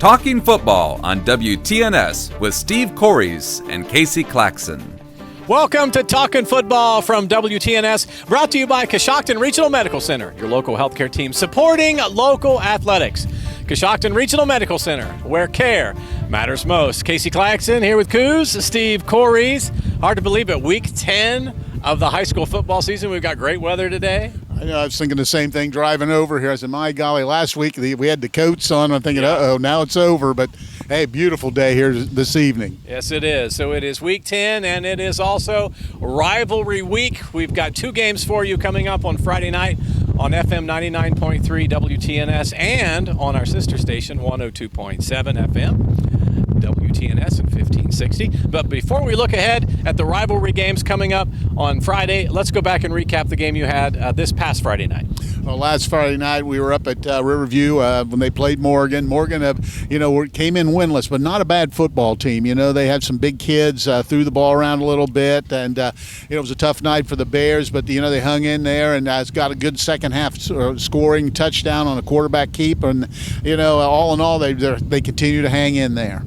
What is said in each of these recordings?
Talking Football on WTNS with Steve Cores and Casey Claxon. Welcome to Talkin' Football from WTNS, brought to you by Coshocton Regional Medical Center, your local healthcare team supporting local athletics. Coshocton Regional Medical Center, where care matters most. Casey Claxon here with Coos, Steve Cores. Hard to believe it, week 10 of the high school football season. We've got great weather today. I know, I was thinking the same thing driving over here. I said, my golly, last week we had the coats on. I'm thinking, uh-oh, now it's over. But, hey, beautiful day here this evening. Yes, it is. So it is week 10, and it is also rivalry week. We've got two games for you coming up on Friday night on FM 99.3 WTNS and on our sister station, 102.7 FM. WTNS and 1560. But before we look ahead at the rivalry games coming up on Friday, let's go back and recap the game you had this past Friday night. Well, last Friday night we were up at Riverview when they played Morgan. Morgan, came in winless, but not a bad football team. You know, they had some big kids, threw the ball around a little bit, and it was a tough night for the Bears. But they hung in there, and it's got a good second half scoring touchdown on a quarterback keep, and all in all, they continue to hang in there.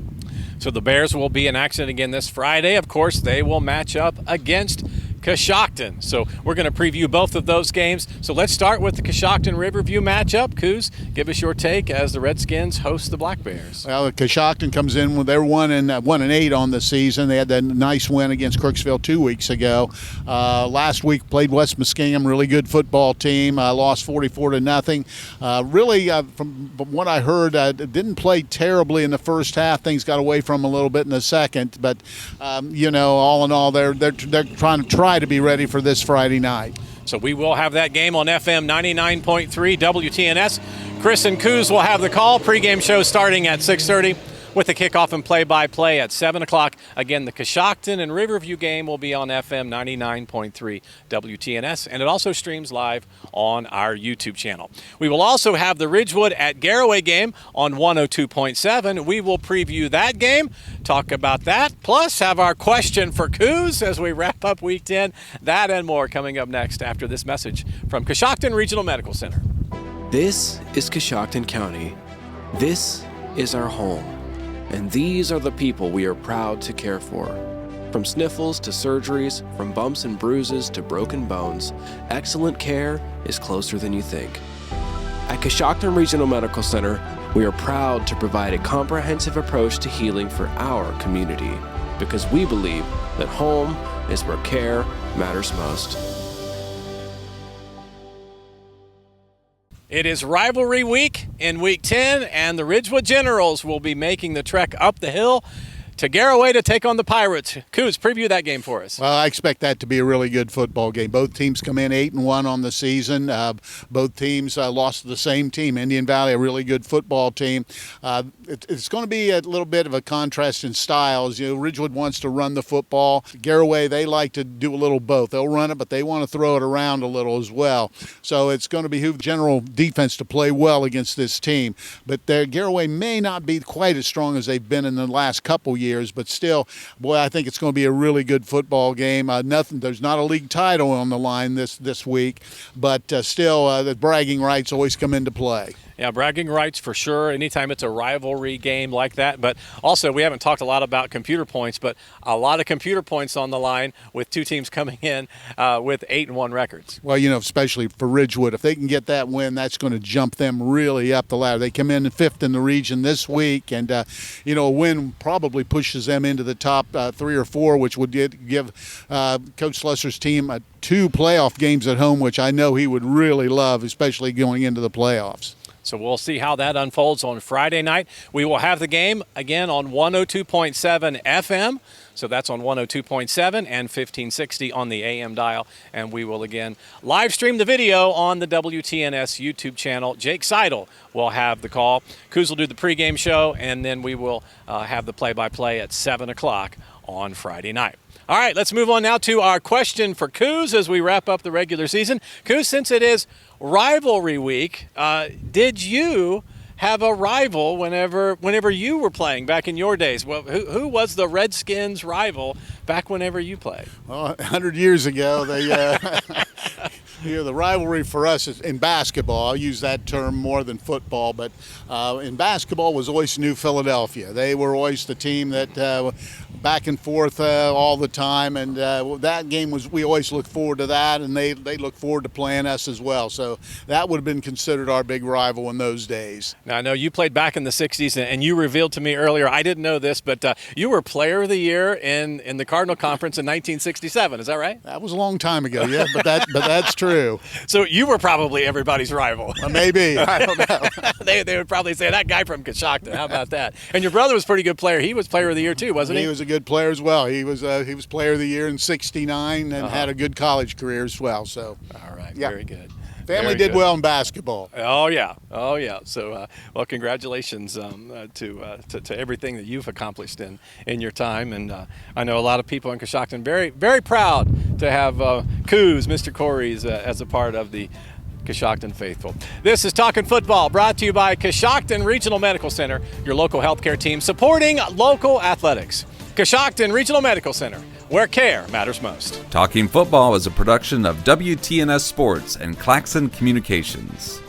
So the Bears will be in action again this Friday. Of course, they will match up against Coshocton. So we're going to preview both of those games. So let's start with the Coshocton Riverview matchup. Coos, give us your take as the Redskins host the Black Bears. Well, Coshocton comes in with they're 1-8 on the season. They had that nice win against Crooksville 2 weeks ago. Last week played West Muskingum, really good football team. Lost 44-0. Really, from what I heard, didn't play terribly in the first half. Things got away from them a little bit in the second, but all in all, they're trying to be ready for this Friday night. So we will have that game on FM 99.3 WTNS. Chris and Coos will have the call. Pre-game show starting at 6:30 with the kickoff and play-by-play at 7 o'clock. Again, the Coshocton and Riverview game will be on FM 99.3 WTNS, and it also streams live on our YouTube channel. We will also have the Ridgewood at Garaway game on 102.7. We will preview that game, talk about that, plus have our question for Coos as we wrap up Week 10. That and more coming up next after this message from Coshocton Regional Medical Center. This is Coshocton County. This is our home. And these are the people we are proud to care for. From sniffles to surgeries, from bumps and bruises to broken bones, excellent care is closer than you think. At Coshocton Regional Medical Center, we are proud to provide a comprehensive approach to healing for our community, because we believe that home is where care matters most. It is rivalry week in Week 10, and the Ridgewood Generals will be making the trek up the hill to Garaway to take on the Pirates. Coos, preview that game for us. Well, I expect that to be a really good football game. Both teams come in 8-1 on the season. Both teams lost to the same team, Indian Valley, a really good football team. It's going to be a little bit of a contrast in styles. Ridgewood wants to run the football. Garaway, they like to do a little both. They'll run it, but they want to throw it around a little as well. So it's going to behoove general defense to play well against this team. But Garaway may not be quite as strong as they've been in the last couple years. But still, boy, I think it's going to be a really good football game. There's not a league title on the line this week, but still, the bragging rights always come into play. Yeah, bragging rights for sure, anytime it's a rivalry game like that. But also, we haven't talked a lot about computer points, but a lot of computer points on the line with two teams coming in with 8-1 records. Well, especially for Ridgewood, if they can get that win, that's going to jump them really up the ladder. They come in 5th in the region this week, and, a win probably pushes them into the top 3 or 4, which would give Coach Slusser's team 2 playoff games at home, which I know he would really love, especially going into the playoffs. So we'll see how that unfolds on Friday night. We will have the game again on 102.7 FM. So that's on 102.7 and 1560 on the AM dial. And we will again live stream the video on the WTNS YouTube channel. Jake Seidel will have the call. Coos will do the pregame show, and then we will have the play-by-play at 7 o'clock on Friday night. All right, let's move on now to our question for Coos as we wrap up the regular season. Coos, since it is rivalry week, did you have a rival whenever you were playing back in your days? Well, who was the Redskins' rival back whenever you played? Well, 100 years ago, they The rivalry for us is in basketball. I'll use that term more than football, but in basketball was always New Philadelphia. They were always the team that back and forth all the time, and that game we always look forward to that, and they look forward to playing us as well. So that would have been considered our big rival in those days. Now, I know you played back in the 60s, and you revealed to me earlier, I didn't know this, but you were Player of the Year in the Cardinal Conference in 1967. Is that right? That was a long time ago, yeah, but that's true. So you were probably everybody's rival. Maybe. I don't know. They would probably say, that guy from Coshocton, how about that? And your brother was a pretty good player. He was Player of the Year too, wasn't he? He was a good player as well. He was Player of the Year in '69 and had a good college career as well. So, all right, yeah. Very good. Family did well in basketball. Oh yeah. So, well, congratulations to everything that you've accomplished in your time, and I know a lot of people in Coshocton very, very proud to have Coos, Mr. Cores, as a part of the Coshocton faithful. This is Talkin' Football, brought to you by Coshocton Regional Medical Center, your local healthcare team supporting local athletics. Coshocton Regional Medical Center, where care matters most. Talking Football is a production of WTNS Sports and Claxon Communications.